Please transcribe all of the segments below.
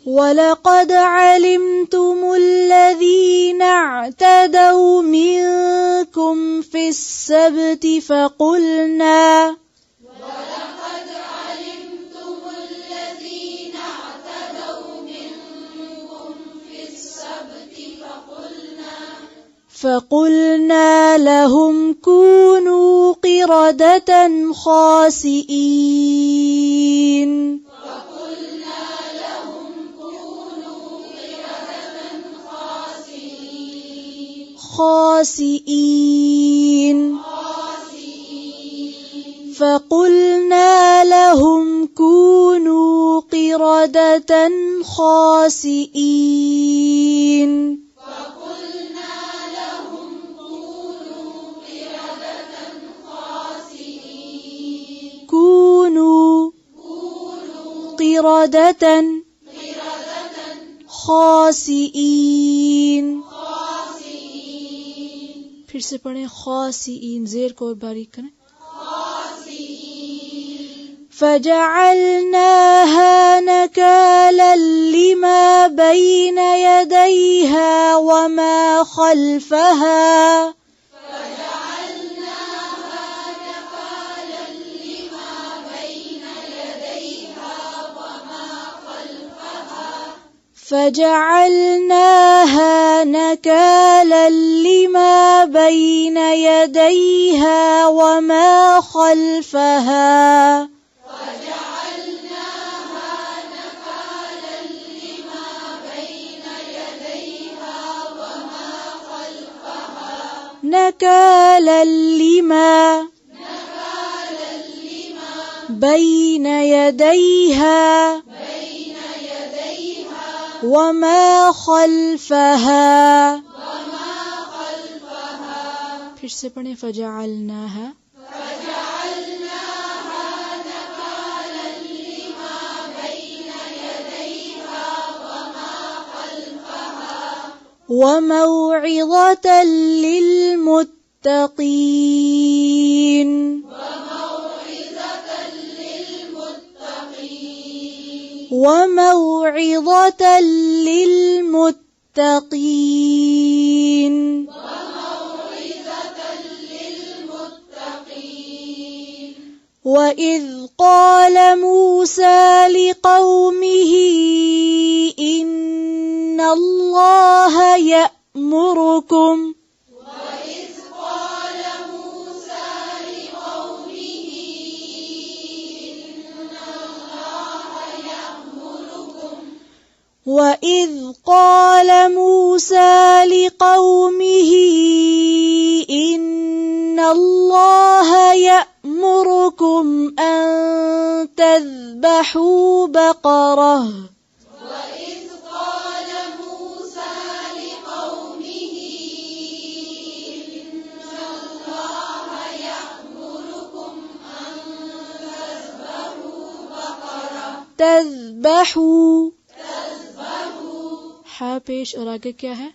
वलक़द अलिमतुम अल्लज़ीना अअतदौ मिनकुम फ़िस्सब्ति फ़क़ुलना लहुम कूनू क़िरदतन ख़ासिईन फ़क़ुलना लहुम कूनू क़िरदतन ख़ासिईन क़िरदतन ख़ासिईन। फिर से पढ़ें ख़ासिईन, ज़ेर को और बारीक करें। फ़जअलनाहा नकालन लिमा बैन यदैहा वमा ख़ल्फ़हा फ़जअलनाहा नकालन लिमा बैन यदैहा वमा ख़ल्फ़हा नकालन लिमा बैन यदैहा वमा ख़ल्फ़हा। फिर से पढ़ें फ़जअलनाहा वमौइज़तन लिलमुत्तक़ीन वमौइज़तन लिलमुत्तक़ीन। वइज़ क़ाल मूसा लिक़ौमिही इन्नल्लाह यअमुरुकुम وإذ قال موسى لقومه إن الله يأمركم أن تذبحوا بقرة तज़बहू हा पेश और आगे क्या है,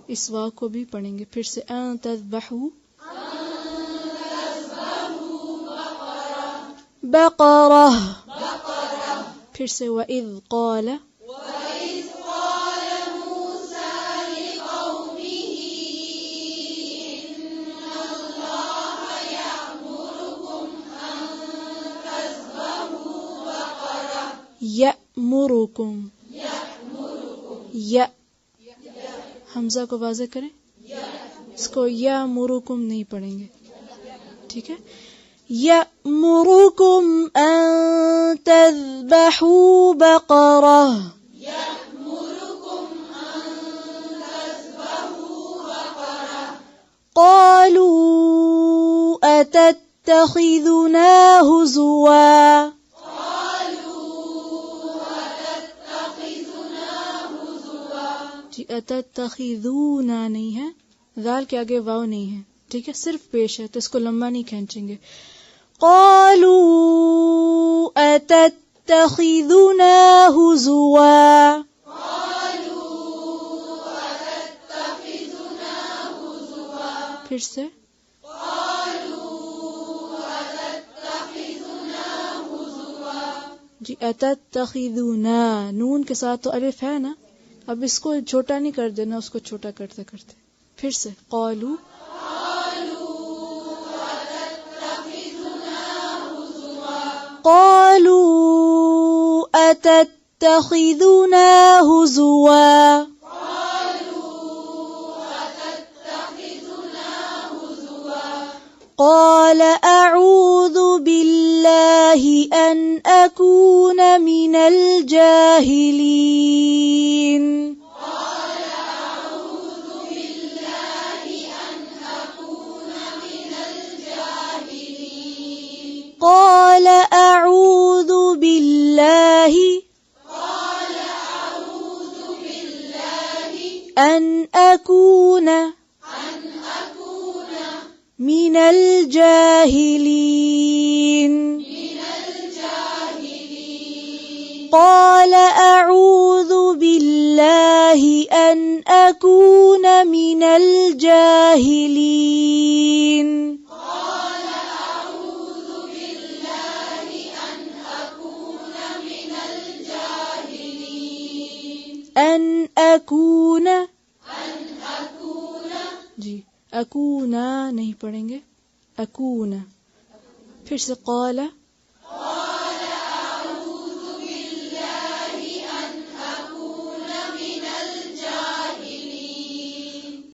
इस वाव को भी पढ़ेंगे। फिर से अन तज़बहू बक़रह। फिर से वइज़ क़ाल यअमुरुकुम या हमजा को वाज़े करें, इसको यअमुरुकुम नहीं पढ़ेंगे, ठीक है। यअमुरुकुम अन तज़बहू बक़रह क़ालू अतत्तख़िज़ुना हुज़ुवा अतत्तख़िज़ूना नहीं है, ज़ाल के आगे वाव नहीं है, ठीक है, सिर्फ पेश है तो इसको लंबा नहीं खींचेंगे। क़ालू अतत्तख़िज़ुना हुज़ुवा फिर से जी अतत्तखिदूना, नून के साथ तो अलिफ है ना, अब इसको छोटा नहीं कर देना, उसको छोटा करते करते फिर से क़ालू क़ालू अतत्तखिदूना हुज़ुवा قال أعوذ بالله أن أكون من الجاهلين قال أعوذ بالله أن أكون من الجاهلين قال أعوذ بالله أن أكون من الجاهلين قال أعوذ بالله أن أكون من الجاهلين قال أعوذ بالله أن أكون من الجاهلين أن أكون जी अकूना नहीं पढ़ेंगे, अकूना। फिर से क़ाला